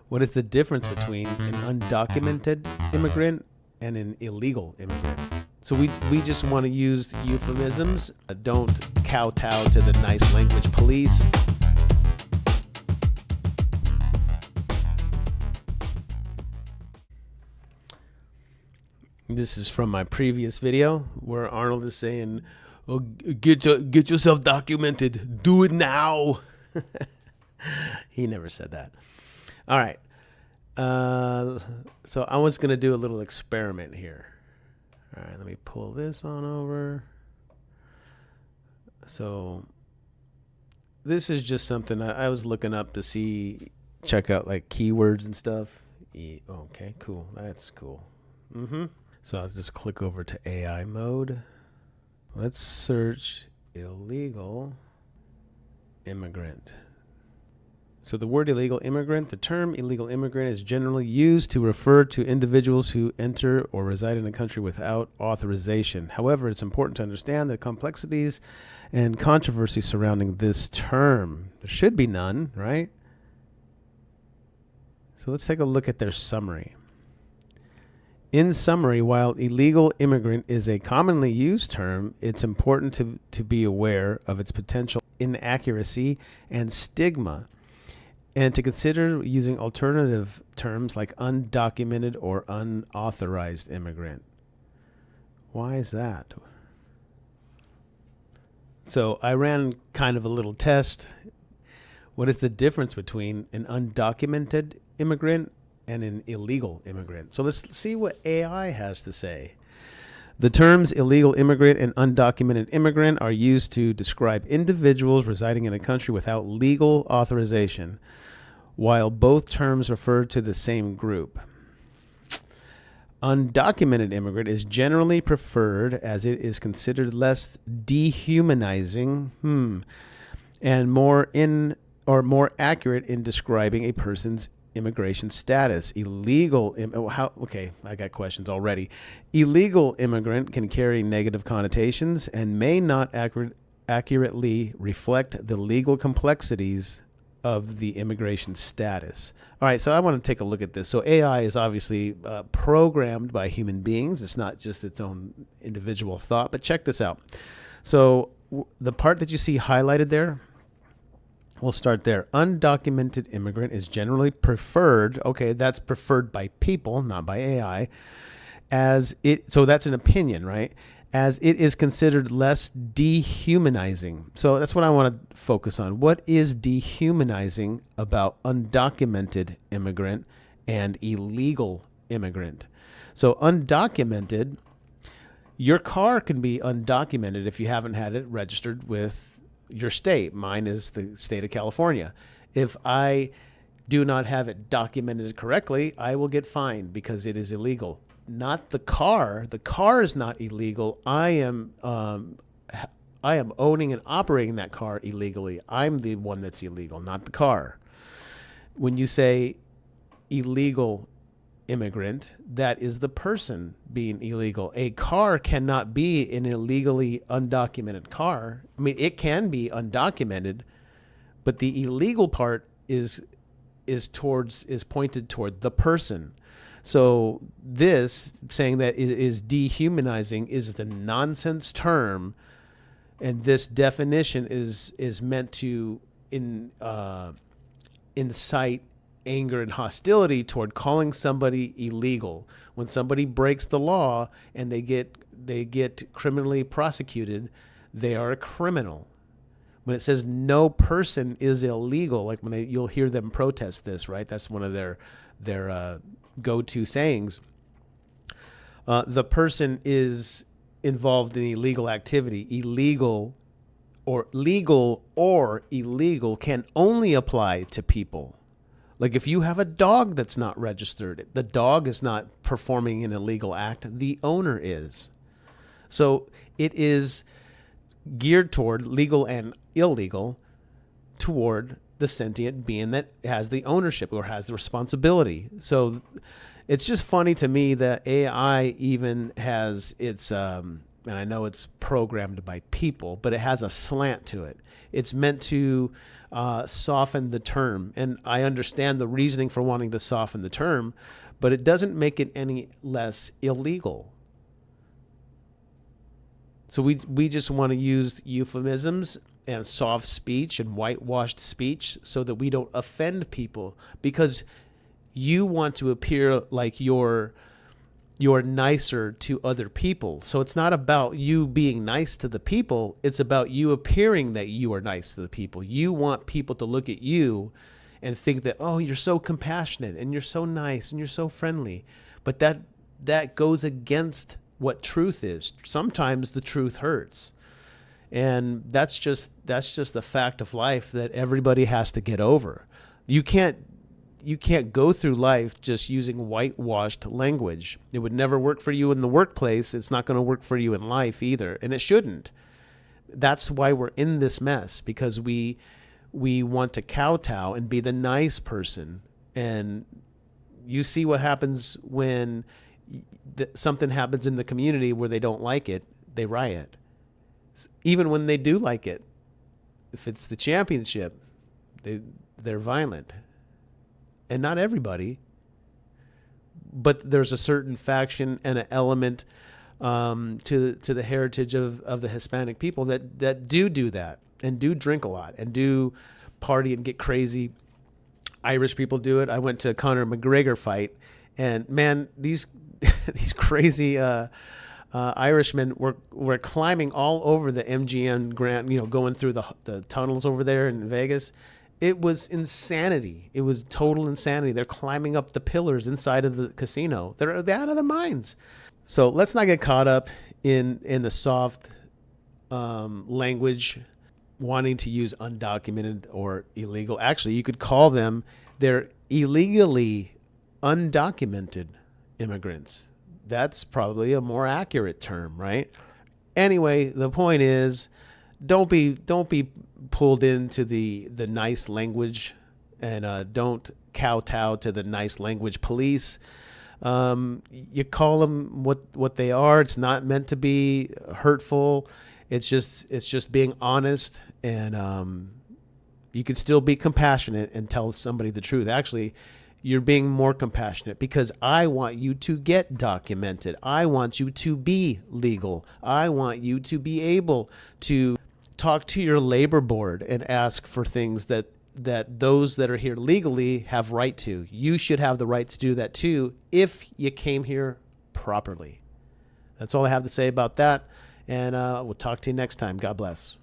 What is the difference between an undocumented immigrant and an illegal immigrant? So we just want to use euphemisms. Don't kowtow to the nice language police. This is from my previous video where Arnold is saying, "Oh, get yourself documented. Do it now." He never said that. All right. So I was going to do a little experiment here. All right, let me pull this on over. So this is just something I was looking up to see, check out like keywords and stuff. Okay, cool. That's cool. So I'll just click over to AI mode. Let's search illegal immigrant. So the word illegal immigrant, the term illegal immigrant is generally used to refer to individuals who enter or reside in a country without authorization. However, it's important to understand the complexities and controversy surrounding this term. There should be none, right? So let's take a look at their summary. In summary, while illegal immigrant is a commonly used term, it's important to be aware of its potential inaccuracy and stigma, and to consider using alternative terms like undocumented or unauthorized immigrant. Why is that? So I ran kind of a little test. What is the difference between an undocumented immigrant and an illegal immigrant? So let's see what AI has to say. The terms illegal immigrant and undocumented immigrant are used to describe individuals residing in a country without legal authorization, while both terms refer to the same group. Undocumented immigrant is generally preferred as it is considered less dehumanizing and more accurate in describing a person's immigration status. Okay, I got questions already. Illegal immigrant can carry negative connotations and may not accurately reflect the legal complexities of the immigration status. All right, so I want to take a look at this. So AI is obviously programmed by human beings. It's not just its own individual thought, but check this out. So the part that you see highlighted there, we'll start there. Undocumented immigrant is generally preferred. Okay, that's preferred by people, not by AI. So that's an opinion, right? As it is considered less dehumanizing. So that's what I want to focus on. What is dehumanizing about undocumented immigrant and illegal immigrant? So undocumented, your car can be undocumented if you haven't had it registered with your state. Mine is the state of California. If I do not have it documented correctly, I will get fined because it is illegal. Not the car. The car is not illegal. I am owning and operating that car illegally. I'm the one that's illegal, not the car. When you say illegal immigrant, that is the person being illegal. A car cannot be an illegally undocumented car. I mean, it can be undocumented, but the illegal part is pointed toward the person. So this saying that it is dehumanizing is the nonsense term, and this definition is meant to incite anger and hostility toward calling somebody illegal. When somebody breaks the law and they get criminally prosecuted, they are a criminal. When it says no person is illegal, like you'll hear them protest this, right? That's one of their go-to sayings. The person is involved in illegal activity. Legal or illegal can only apply to people. Like if you have a dog that's not registered, the dog is not performing an illegal act, the owner is. So it is geared toward legal and illegal toward the sentient being that has the ownership or has the responsibility. So it's just funny to me that AI even has its and I know it's programmed by people, but it has a slant to it. It's meant to soften the term. And I understand the reasoning for wanting to soften the term, but it doesn't make it any less illegal. So we just want to use euphemisms and soft speech and whitewashed speech so that we don't offend people, because you want to appear like you're nicer to other people. So it's not about you being nice to the people. It's about you appearing that you are nice to the people. You want people to look at you and think that, oh, you're so compassionate and you're so nice and you're so friendly. But that goes against what truth is. Sometimes the truth hurts. And that's just a fact of life that everybody has to get over. You can't go through life just using whitewashed language. It would never work for you in the workplace. It's not going to work for you in life either, and it shouldn't. That's why we're in this mess, because we want to kowtow and be the nice person. And you see what happens when something happens in the community where they don't like it, they riot. Even when they do like it, if it's the championship, they're violent. And not everybody, but there's a certain faction and an element to the heritage of the Hispanic people that do that and do drink a lot and do party and get crazy. Irish people do it. I went to a Conor McGregor fight, and man, these crazy Irishmen were climbing all over the MGM Grand, going through the tunnels over there in Vegas. It was insanity. It was total insanity. They're climbing up the pillars inside of the casino. They're out of their minds. So let's not get caught up in the soft language, wanting to use undocumented or illegal. Actually, you could call them, they're illegally undocumented immigrants. That's probably a more accurate term, right? Anyway, the point is, don't be pulled into the nice language, and don't kowtow to the nice language police. You call them what they are. It's not meant to be hurtful. It's just being honest, and you can still be compassionate and tell somebody the truth. Actually, you're being more compassionate because I want you to get documented. I want you to be legal. I want you to be able to talk to your labor board and ask for things that those that are here legally have right to. You should have the right to do that too if you came here properly. That's all I have to say about that, and we'll talk to you next time. God bless.